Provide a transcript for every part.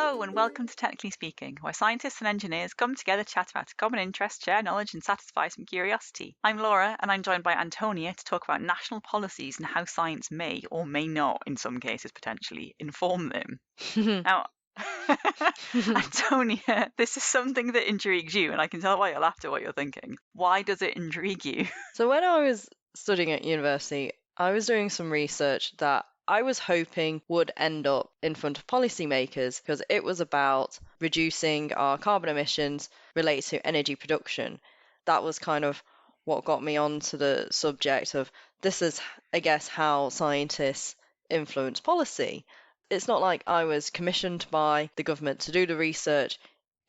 Hello and welcome to Technically Speaking, where scientists and engineers come together to chat about a common interest, share knowledge and satisfy some curiosity. I'm Laura and I'm joined by Antonia to talk about national policies and how science may or may not, in some cases potentially, inform them. Now, Antonia, this is something that intrigues you and I can tell by your laughter what you're thinking. Why does it intrigue you? So when I was studying at university, I was doing some research that I was hoping would end up in front of policymakers because it was about reducing our carbon emissions related to energy production. That was kind of what got me onto the subject of this is, I guess, how scientists influence policy. It's not like I was commissioned by the government to do the research.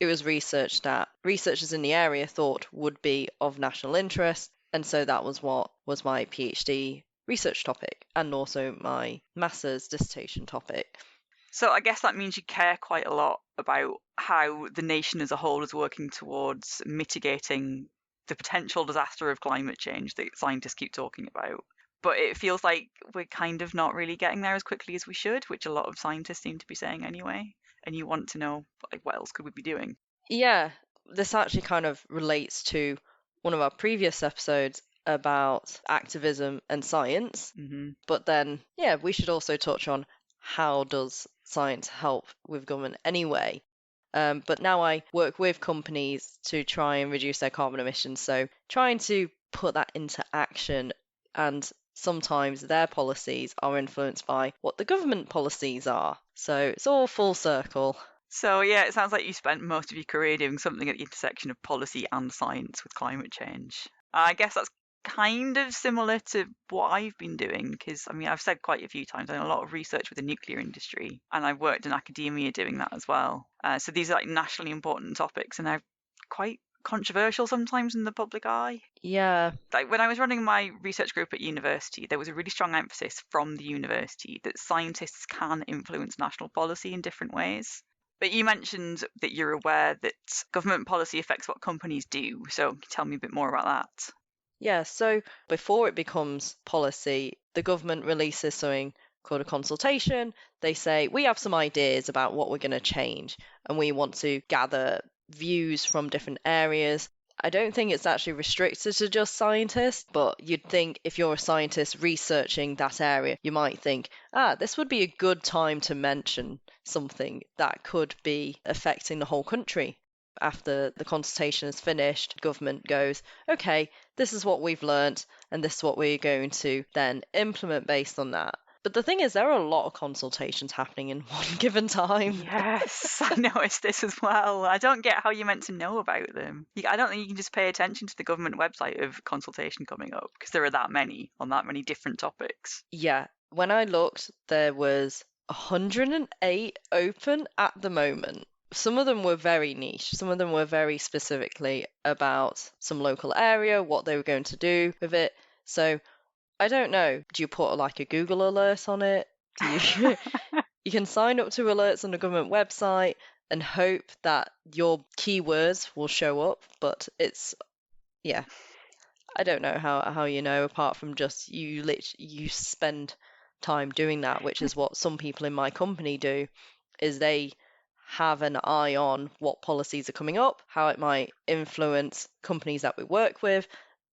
It was research that researchers in the area thought would be of national interest. And so that was what was my PhD research topic and also my master's dissertation topic. So I guess that means you care quite a lot about how the nation as a whole is working towards mitigating the potential disaster of climate change that scientists keep talking about. But it feels like we're kind of not really getting there as quickly as we should, which a lot of scientists seem to be saying anyway. And you want to know, like, what else could we be doing? Yeah, this actually kind of relates to one of our previous episodes about activism and science. But then, yeah, we should also touch on how does science help with government anyway. But now I work with companies to try and reduce their carbon emissions. So trying to put that into action, and sometimes their policies are influenced by what the government policies are. So it's all full circle. So yeah, it sounds like you spent most of your career doing something at the intersection of policy and science with climate change. I guess that's kind of similar to what I've been doing because I mean I've said quite a few times I've done a lot of research with the nuclear industry and I've worked in academia doing that as well. So these are like nationally important topics and they're quite controversial sometimes in the public eye. Yeah, Like when I was running my research group at university, there was a really strong emphasis from the university that scientists can influence national policy in different ways. But you mentioned that you're aware that government policy affects what companies do. So can you tell me a bit more about that? yeah. So before it becomes policy, the government releases something called a consultation. They say, we have some ideas about what we're going to change, and we want to gather views from different areas. I don't think it's actually restricted to just scientists, but you'd think if you're a scientist researching that area, you might think, this would be a good time to mention something that could be affecting the whole country. After the consultation is finished, government goes, okay, this is what we've learnt, and this is what we're going to then implement based on that. But the thing is, there are a lot of consultations happening in one given time. Yes, I noticed this as well. I don't get how you're meant to know about them. I don't think you can just pay attention to the government website of consultation coming up because there are that many on that many different topics. Yeah, when I looked, there was 108 open at the moment. Some of them were very niche. Some of them were very specifically about some local area, what they were going to do with it. So I don't know. Do you put like a Google alert on it? Do you you can sign up to alerts on the government website and hope that your keywords will show up, but it's yeah, I don't know how you know apart from just you spend time doing that, which is what some people in my company do, is they have an eye on what policies are coming up, how it might influence companies that we work with,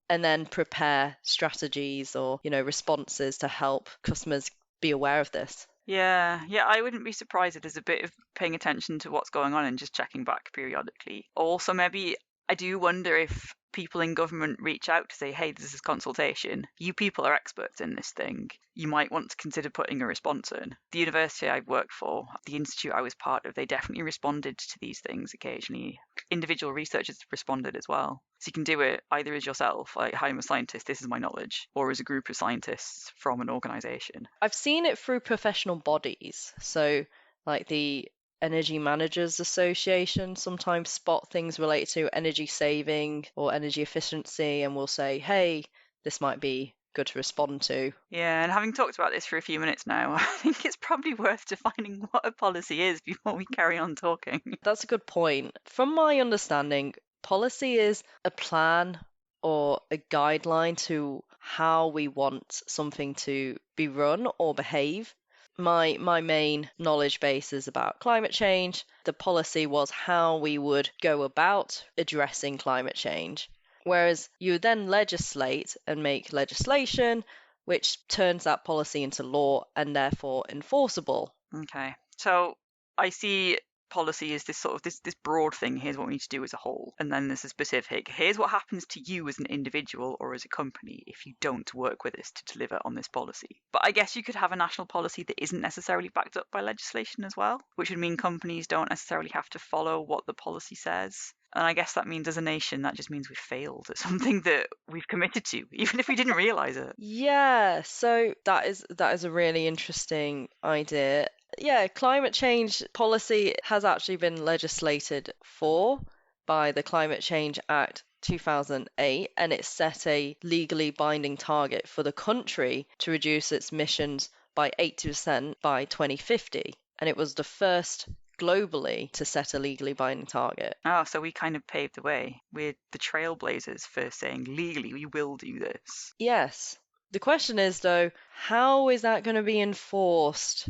and then prepare strategies or, responses to help customers be aware of this. Yeah, I wouldn't be surprised if there's a bit of paying attention to what's going on and just checking back periodically. Also, maybe I do wonder if people in government reach out to say, hey, this is consultation. You people are experts in this thing. You might want to consider putting a response in. The university I worked for, the institute I was part of, they definitely responded to these things occasionally. Individual researchers responded as well. So you can do it either as yourself, like, hi, I'm a scientist, this is my knowledge, or as a group of scientists from an organization. I've seen it through professional bodies. So, like the Energy Managers Association sometimes spot things related to energy saving or energy efficiency and will say, hey, this might be good to respond to. Yeah, and having talked about this for a few minutes now, I think it's probably worth defining what a policy is before we carry on talking. That's a good point. From my understanding, policy is a plan or a guideline to how we want something to be run or behave. My main knowledge base is about climate change. The policy was how we would go about addressing climate change. Whereas you then legislate and make legislation which turns that policy into law and therefore enforceable. Okay. So I see policy as this sort of this broad thing. Here's what we need to do as a whole. And then there's a specific, here's what happens to you as an individual or as a company if you don't work with us to deliver on this policy. But I guess you could have a national policy that isn't necessarily backed up by legislation as well, which would mean companies don't necessarily have to follow what the policy says. And I guess that means as a nation, that just means we've failed at something that we've committed to, even if we didn't realize it. Yeah, so that is a really interesting idea. Yeah, climate change policy has actually been legislated for by the Climate Change Act 2008, and it set a legally binding target for the country to reduce its emissions by 80% by 2050. And it was the first globally to set a legally binding target. Oh, so we kind of paved the way. We're the trailblazers for saying legally we will do this. Yes. The question is, though, how is that going to be enforced?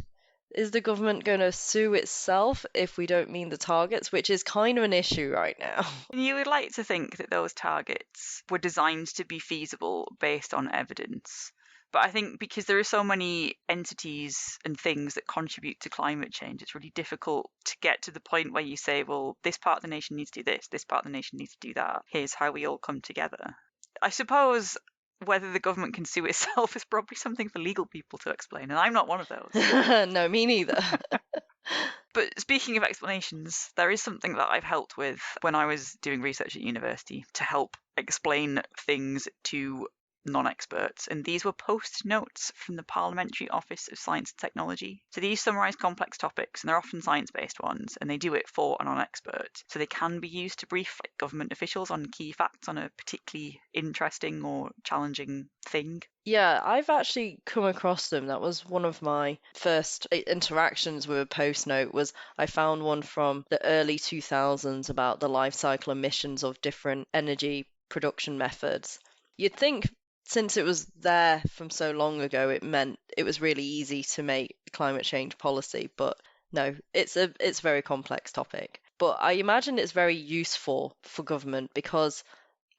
Is the government going to sue itself if we don't meet the targets, which is kind of an issue right now? And you would like to think that those targets were designed to be feasible based on evidence. But I think because there are so many entities and things that contribute to climate change, it's really difficult to get to the point where you say, well, this part of the nation needs to do this part of the nation needs to do that. Here's how we all come together. I suppose whether the government can sue itself is probably something for legal people to explain, and I'm not one of those. No, me neither. But speaking of explanations, there is something that I've helped with when I was doing research at university to help explain things to non-experts, and these were post notes from the Parliamentary Office of Science and Technology. So these summarise complex topics, and they're often science-based ones, and they do it for a non-expert. So they can be used to brief government officials on key facts on a particularly interesting or challenging thing. Yeah, I've actually come across them. That was one of my first interactions with a post note was I found one from the early 2000s about the life cycle emissions of different energy production methods. You'd think since it was there from so long ago, it meant it was really easy to make climate change policy, but no, it's a very complex topic. But I imagine it's very useful for government because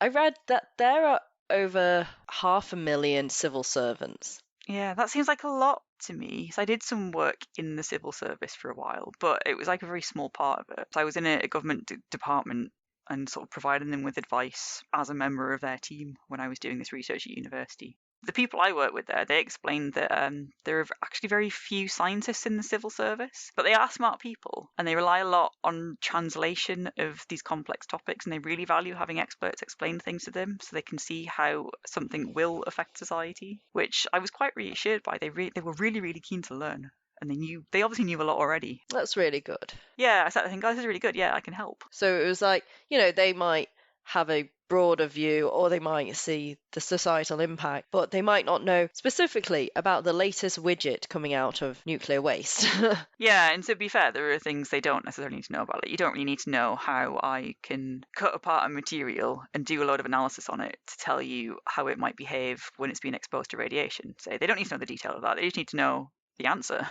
I read that there are over 500,000 civil servants. Yeah, that seems like a lot to me. So I did some work in the civil service for a while, but it was like a very small part of it. So I was in a government department and sort of providing them with advice as a member of their team when I was doing this research at university. The people I work with there, they explained that there are actually very few scientists in the civil service, but they are smart people and they rely a lot on translation of these complex topics, and they really value having experts explain things to them so they can see how something will affect society, which I was quite reassured by. They were really, really keen to learn. And they obviously knew a lot already. That's really good. Yeah, I started thinking, oh, this is really good. Yeah, I can help. So it was like, they might have a broader view or they might see the societal impact, but they might not know specifically about the latest widget coming out of nuclear waste. Yeah, and to be fair, there are things they don't necessarily need to know about. Like, you don't really need to know how I can cut apart a material and do a load of analysis on it to tell you how it might behave when it's been exposed to radiation. So they don't need to know the detail of that. They just need to know the answer.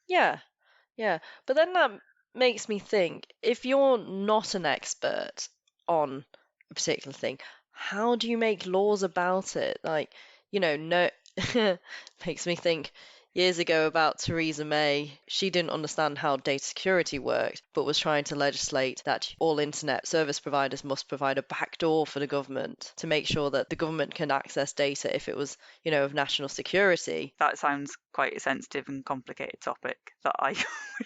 Yeah, yeah. But then that makes me think, if you're not an expert on a particular thing, how do you make laws about it? Like, no, makes me think years ago about Theresa May. She didn't understand how data security worked, but was trying to legislate that all internet service providers must provide a backdoor for the government to make sure that the government can access data if it was, of national security. That sounds quite a sensitive and complicated topic that I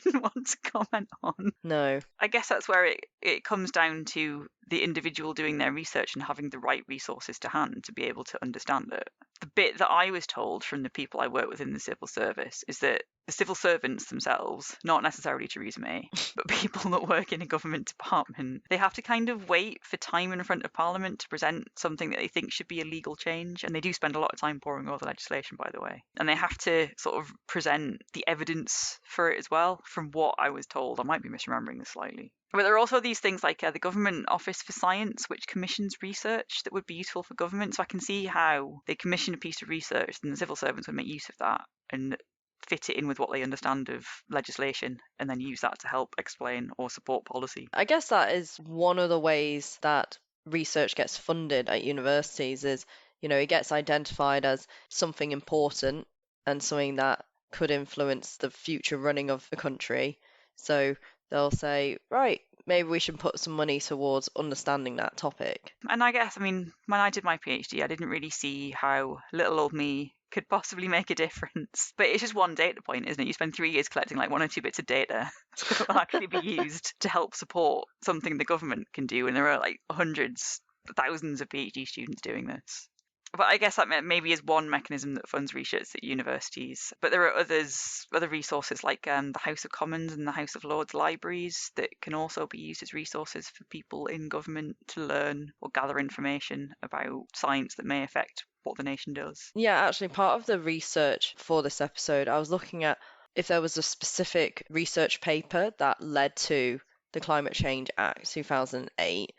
wouldn't want to comment on. No. I guess that's where it comes down to the individual doing their research and having the right resources to hand to be able to understand it. The bit that I was told from the people I work with in the civil service is that the civil servants themselves, not necessarily Theresa May, but people that work in a government department, they have to kind of wait for time in front of Parliament to present something that they think should be a legal change. And they do spend a lot of time poring over the legislation, by the way. And they have to sort of present the evidence for it as well, from what I was told. I might be misremembering this slightly. But there are also these things like the Government Office for Science, which commissions research that would be useful for government. So I can see how they commission a piece of research and the civil servants would make use of that and fit it in with what they understand of legislation and then use that to help explain or support policy. I guess that is one of the ways that research gets funded at universities is, it gets identified as something important and something that could influence the future running of the country. So they'll say, right, maybe we should put some money towards understanding that topic. And I guess, when I did my PhD, I didn't really see how little old me could possibly make a difference. But it's just one data point, isn't it? You spend 3 years collecting like 1 or 2 bits of data that will actually be used to help support something the government can do. And there are like hundreds, thousands of PhD students doing this. But I guess that maybe is one mechanism that funds research at universities. But there are other resources like the House of Commons and the House of Lords libraries that can also be used as resources for people in government to learn or gather information about science that may affect what the nation does. Yeah, actually, part of the research for this episode, I was looking at if there was a specific research paper that led to the Climate Change Act 2008.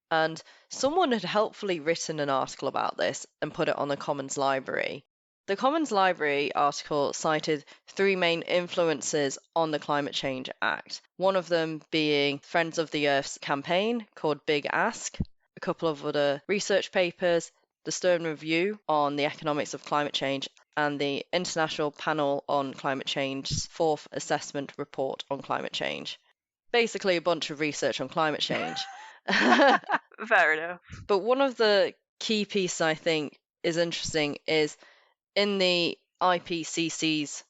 And someone had helpfully written an article about this and put it on the Commons Library. The Commons Library article cited 3 main influences on the Climate Change Act, one of them being Friends of the Earth's campaign called Big Ask, a couple of other research papers, the Stern Review on the economics of climate change, and the International Panel on Climate Change's 4th assessment report on climate change. Basically, a bunch of research on climate change. Fair enough. But one of the key pieces I think is interesting is in the IPCC's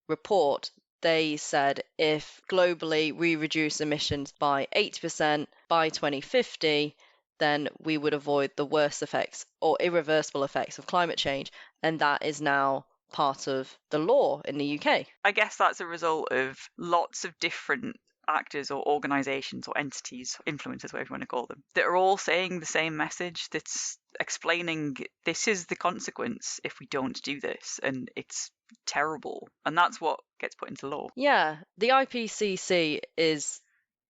report, they said if globally we reduce emissions by 80% by 2050, then we would avoid the worst effects or irreversible effects of climate change. And that is now part of the law in the UK. I guess that's a result of lots of different actors or organisations or entities, influencers, whatever you want to call them, that are all saying the same message, that's explaining this is the consequence if we don't do this, and it's terrible. And that's what gets put into law. Yeah, the IPCC is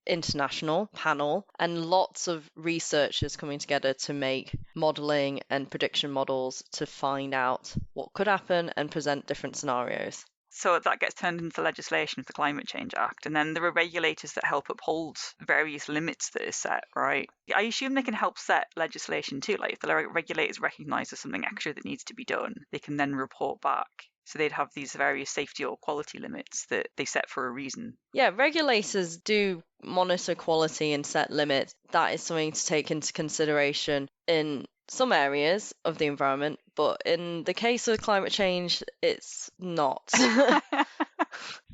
international panel and lots of researchers coming together to make modelling and prediction models to find out what could happen and present different scenarios. So that gets turned into legislation of the Climate Change Act. And then there are regulators that help uphold various limits that are set, right? I assume they can help set legislation too. Like if the regulators recognise there's something extra that needs to be done, they can then report back. So they'd have these various safety or quality limits that they set for a reason. Yeah, regulators do monitor quality and set limits. That is something to take into consideration in some areas of the environment, but in the case of climate change, it's not.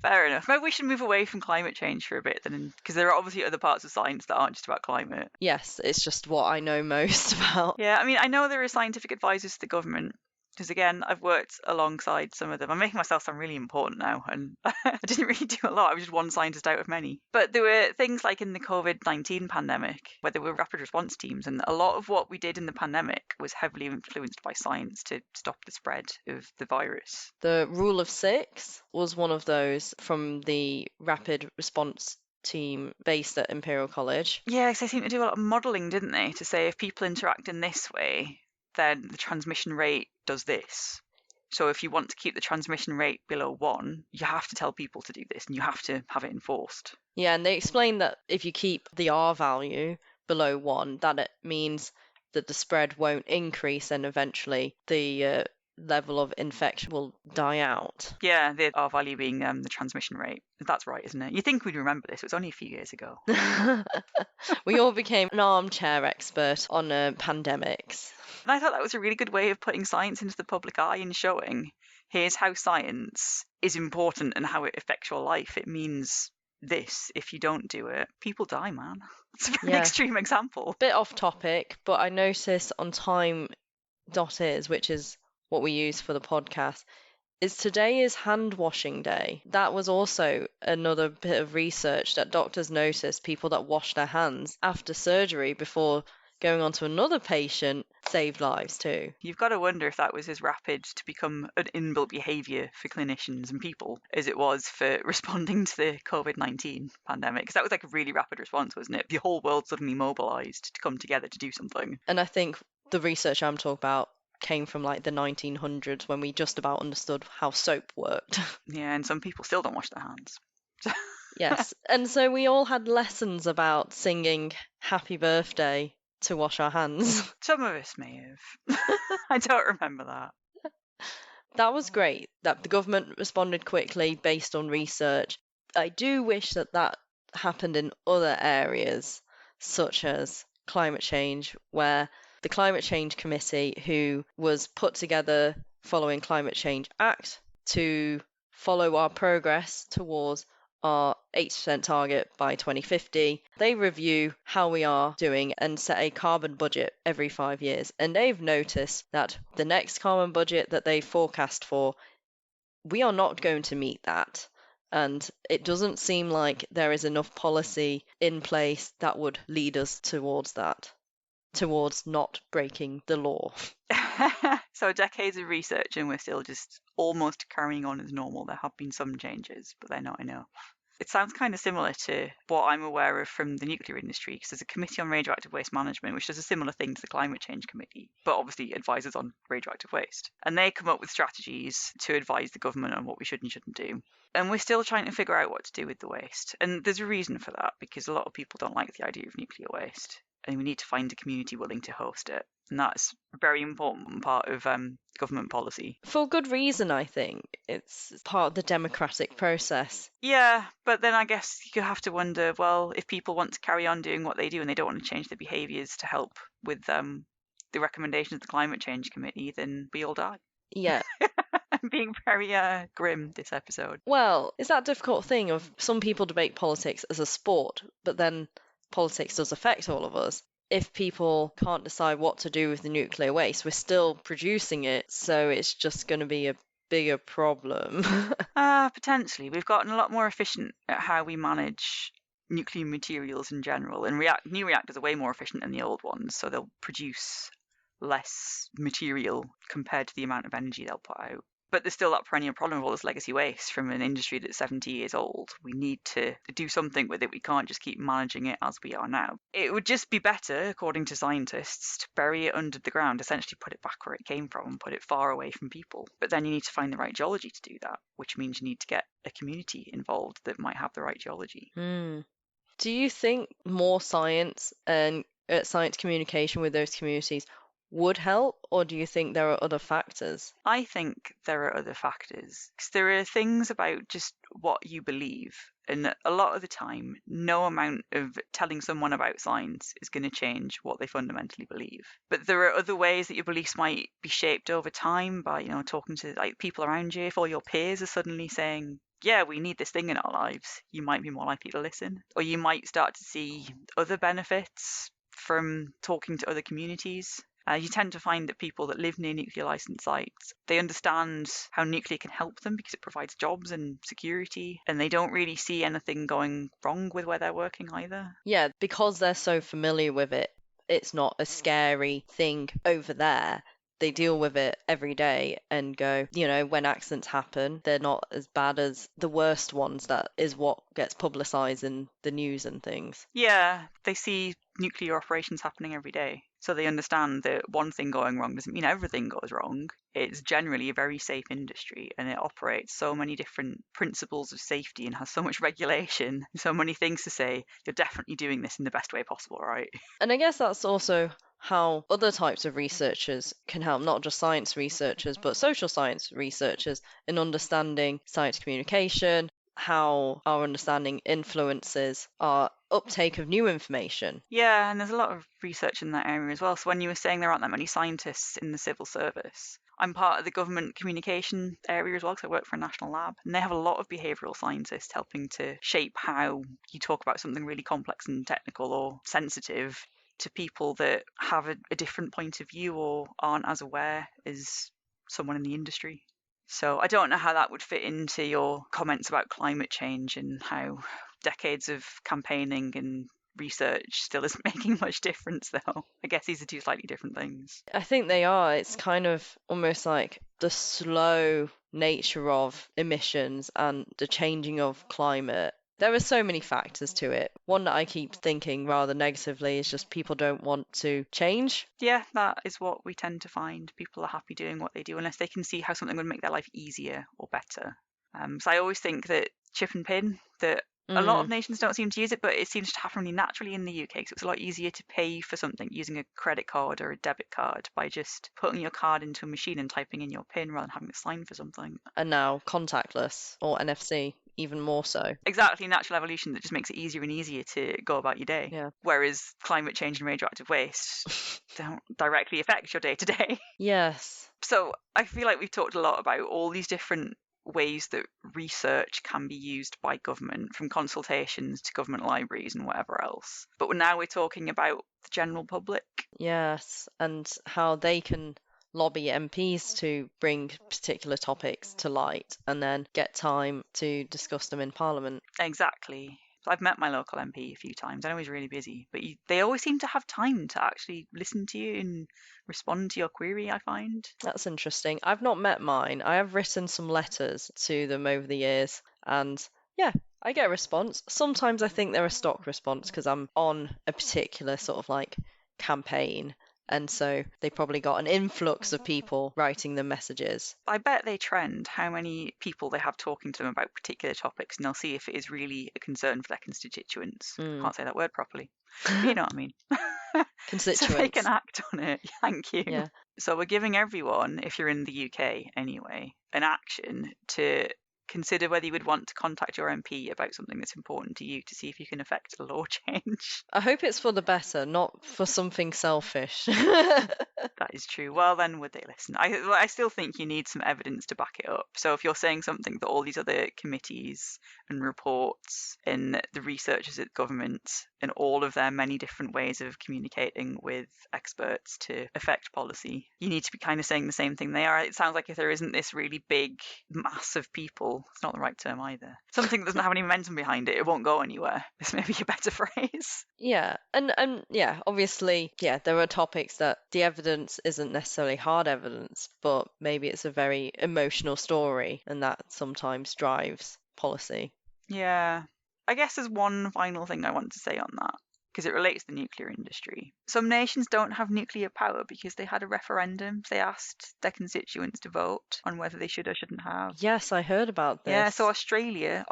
Fair enough. Maybe we should move away from climate change for a bit then, because there are obviously other parts of science that aren't just about climate. Yes, it's just what I know most about. Yeah, I know there are scientific advisors to the government, because again, I've worked alongside some of them. I'm making myself sound really important now, and I didn't really do a lot. I was just one scientist out of many. But there were things like in the COVID-19 pandemic, where there were rapid response teams, and a lot of what we did in the pandemic was heavily influenced by science to stop the spread of the virus. The rule of 6 was one of those from the rapid response team based at Imperial College. Yeah, because they seemed to do a lot of modelling, didn't they, to say if people interact in this way, then the transmission rate does this. So if you want to keep the transmission rate below 1, you have to tell people to do this and you have to have it enforced. Yeah, and they explained that if you keep the R value below 1, that it means that the spread won't increase and eventually the level of infection will die out. Yeah, the R value being the transmission rate. That's right, isn't it? You'd think we'd remember this. It was only a few years ago. We all became an armchair expert on pandemics. And I thought that was a really good way of putting science into the public eye and showing here's how science is important and how it affects your life. It means this. If you don't do it, people die, man. It's a very extreme example. Bit off topic, but I noticed on time.is, which is what we use for the podcast, is today is hand washing day. That was also another bit of research that doctors noticed people that wash their hands after surgery before going on to another patient saved lives too. You've got to wonder if that was as rapid to become an inbuilt behaviour for clinicians and people as it was for responding to the COVID-19 pandemic. Because that was like a really rapid response, wasn't it? The whole world suddenly mobilised to come together to do something. And I think the research I'm talking about came from like the 1900s when we just about understood how soap worked. Yeah, and some people still don't wash their hands. Yes. And so we all had lessons about singing happy birthday to wash our hands. Some of us may have. I don't remember that. That was great that the government responded quickly based on research. I do wish that that happened in other areas, such as climate change, where the Climate Change Committee, who was put together following Climate Change Act to follow our progress towards our 8% target by 2050. They review how we are doing and set a carbon budget every 5 years. And they've noticed that the next carbon budget that they forecast for, we are not going to meet that. And it doesn't seem like there is enough policy in place that would lead us towards that, towards not breaking the law. So decades of research and we're still just almost carrying on as normal. There have been some changes, but they're not enough. It sounds kind of similar to what I'm aware of from the nuclear industry, because there's a committee on radioactive waste management, which does a similar thing to the climate change committee, but obviously advises on radioactive waste. And they come up with strategies to advise the government on what we should and shouldn't do. And we're still trying to figure out what to do with the waste. And there's a reason for that, because a lot of people don't like the idea of nuclear waste. And we need to find a community willing to host it. And that's a very important part of government policy. For good reason, I think. It's part of the democratic process. Yeah, but then I guess you have to wonder, well, if people want to carry on doing what they do and they don't want to change their behaviours to help with the recommendations of the Climate Change Committee, then we all die. Yeah. I'm being very grim this episode. Well, it's that difficult thing of some people debate politics as a sport, but then politics does affect all of us. If people can't decide what to do with the nuclear waste, we're still producing it, so it's just going to be a bigger problem. Potentially. We've gotten a lot more efficient at how we manage nuclear materials in general, and new reactors are way more efficient than the old ones, so they'll produce less material compared to the amount of energy they'll put out. But there's still that perennial problem of all this legacy waste from an industry that's 70 years old. We need to do something with it. We can't just keep managing it as we are now. It would just be better, according to scientists, to bury it under the ground, essentially put it back where it came from and put it far away from people. But then you need to find the right geology to do that, which means you need to get a community involved that might have the right geology. Do you think more science and science communication with those communities would help, or do you think there are other factors? I think there are other factors, because there are things about just what you believe, and a lot of the time, no amount of telling someone about science is going to change what they fundamentally believe. But there are other ways that your beliefs might be shaped over time by, talking to like people around you. If all your peers are suddenly saying, yeah, we need this thing in our lives, you might be more likely to listen. Or you might start to see other benefits from talking to other communities. You tend to find that people that live near nuclear licensed sites, they understand how nuclear can help them because it provides jobs and security, and they don't really see anything going wrong with where they're working either. Yeah, because they're so familiar with it, it's not a scary thing over there. They deal with it every day and go, when accidents happen, they're not as bad as the worst ones. That is what gets publicised in the news and things. Yeah, they see nuclear operations happening every day. So they understand that one thing going wrong doesn't mean everything goes wrong. It's generally a very safe industry, and it operates so many different principles of safety and has so much regulation, so many things to say, you're definitely doing this in the best way possible, right? And I guess that's also how other types of researchers can help, not just science researchers, but social science researchers in understanding science communication, how our understanding influences our uptake of new information. Yeah, and there's a lot of research in that area as well. So when you were saying there aren't that many scientists in the civil service, I'm part of the government communication area as well, because I work for a national lab, and they have a lot of behavioural scientists helping to shape how you talk about something really complex and technical or sensitive to people that have a different point of view or aren't as aware as someone in the industry. So I don't know how that would fit into your comments about climate change and how decades of campaigning and research still isn't making much difference, though. I guess these are two slightly different things. I think they are. It's kind of almost like the slow nature of emissions and the changing of climate There are so many factors to it. One that I keep thinking rather negatively is just people don't want to change. Yeah, that is what we tend to find. People are happy doing what they do unless they can see how something would make their life easier or better. So I always think that chip and pin, that a lot of nations don't seem to use it, but it seems to happen really naturally in the UK because it's a lot easier to pay for something using a credit card or a debit card by just putting your card into a machine and typing in your PIN rather than having to sign for something. And now contactless or NFC, even more so. Exactly, natural evolution that just makes it easier and easier to go about your day. Yeah. Whereas climate change and radioactive waste don't directly affect your day to day. Yes. So I feel like we've talked a lot about all these different ways that research can be used by government, from consultations to government libraries and whatever else. But now we're talking about the general public. Yes, and how they can lobby MPs to bring particular topics to light and then get time to discuss them in Parliament. Exactly. I've met my local MP a few times. I know he's really busy, but they always seem to have time to actually listen to you and respond to your query, I find. That's interesting. I've not met mine. I have written some letters to them over the years, and yeah, I get a response. Sometimes I think they're a stock response because I'm on a particular sort of like campaign, and so they probably got an influx of people writing them messages. I bet they trend how many people they have talking to them about particular topics, and they'll see if it is really a concern for their constituents. Can't say that word properly, but you know what I mean. Constituents. So they can act on it. Thank you. Yeah. So we're giving everyone, if you're in the UK anyway, an action to consider whether you would want to contact your MP about something that's important to you to see if you can affect a law change. I hope it's for the better, not for something selfish. That is true. Well, then would they listen? I still think you need some evidence to back it up. So if you're saying something that all these other committees and reports and the researchers at government and all of their many different ways of communicating with experts to affect policy, you need to be kind of saying the same thing they are. It sounds like if there isn't this really big mass of people, it's not the right term either, something that doesn't have any momentum behind it, it won't go anywhere. This may be a better phrase. Yeah, and yeah, obviously, yeah, there are topics that the evidence isn't necessarily hard evidence, but maybe it's a very emotional story, and that sometimes drives policy. Yeah. I guess there's one final thing I want to say on that, because it relates to the nuclear industry. Some nations don't have nuclear power because they had a referendum. They asked their constituents to vote on whether they should or shouldn't have. Yes, I heard about this. Yeah, so Austria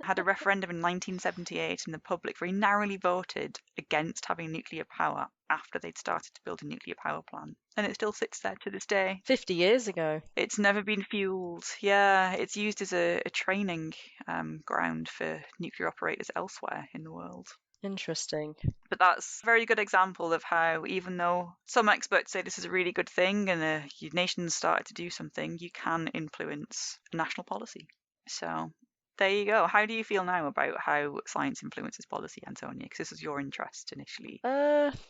had a referendum in 1978, and the public very narrowly voted against having nuclear power after they'd started to build a nuclear power plant. And it still sits there to this day. 50 years ago. It's never been fueled. Yeah, it's used as a training ground for nuclear operators elsewhere in the world. Interesting. But that's a very good example of how, even though some experts say this is a really good thing and your nation's started to do something, you can influence national policy. So there you go. How do you feel now about how science influences policy, Antonia? Because this was your interest initially.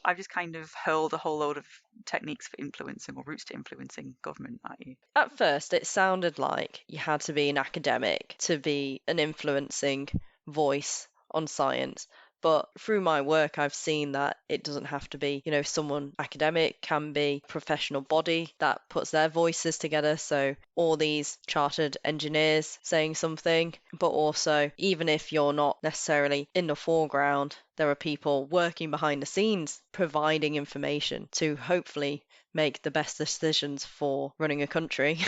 I've just kind of hurled a whole load of techniques for influencing or routes to influencing government at you. At first, it sounded like you had to be an academic to be an influencing voice on science. But through my work, I've seen that it doesn't have to be, someone academic, can be a professional body that puts their voices together. So all these chartered engineers saying something, but also even if you're not necessarily in the foreground, there are people working behind the scenes providing information to hopefully make the best decisions for running a country.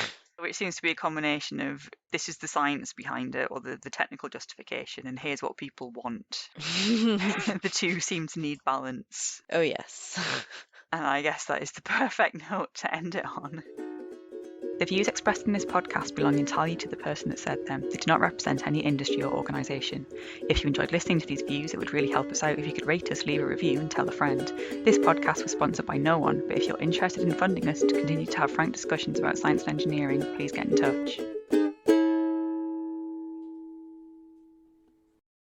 Which seems to be a combination of this is the science behind it or the technical justification, and here's what people want. The two seem to need balance. Oh, yes. And I guess that is the perfect note to end it on. The views expressed in this podcast belong entirely to the person that said them. They do not represent any industry or organisation. If you enjoyed listening to these views, it would really help us out if you could rate us, leave a review and tell a friend. This podcast was sponsored by no one, but if you're interested in funding us to continue to have frank discussions about science and engineering, please get in touch.